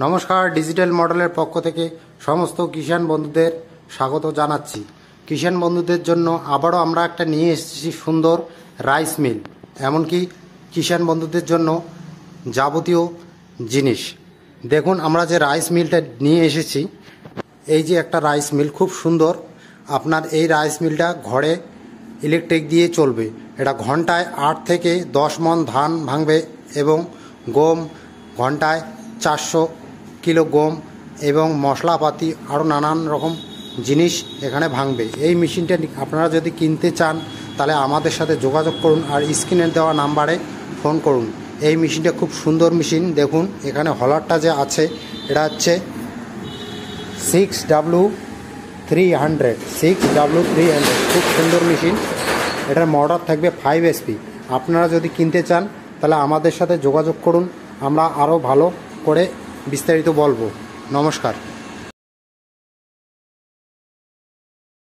নমস্কার, ডিজিটাল মডেলের পক্ষ থেকে সমস্ত কিষাণ বন্ধুদের স্বাগত জানাচ্ছি। কিষাণ বন্ধুদের জন্য আবারও আমরা একটা নিয়ে এসেছি সুন্দর রাইস মিল, এমনকি কিষাণ বন্ধুদের জন্য যাবতীয় জিনিস। দেখুন, আমরা যে রাইস মিলটা নিয়ে এসেছি, এই যে একটা রাইস মিল, খুব সুন্দর। আপনার এই রাইস মিলটা ঘরে ইলেকট্রিক দিয়ে চলবে। এটা ঘন্টায় 8 থেকে 10 মণ ধান ভাঙবে এবং গম ঘন্টায় 400 কিলো গম এবং মশলাপাতি আরও নানান রকম জিনিস এখানে ভাঙবে। এই মেশিনটা আপনারা যদি কিনতে চান তাহলে আমাদের সাথে যোগাযোগ করুন আর স্ক্রিনে দেওয়া নাম্বারে ফোন করুন। এই মেশিনটা খুব সুন্দর মেশিন। দেখুন, এখানে হলারটা যে আছে এটা হচ্ছে 6W300 খুব সুন্দর মেশিন। এটার মোটর থাকবে 5 HP। আপনারা যদি কিনতে চান তাহলে আমাদের সাথে যোগাযোগ করুন, আমরা আরও ভালো করে বিস্তারিত বলবো। নমস্কার।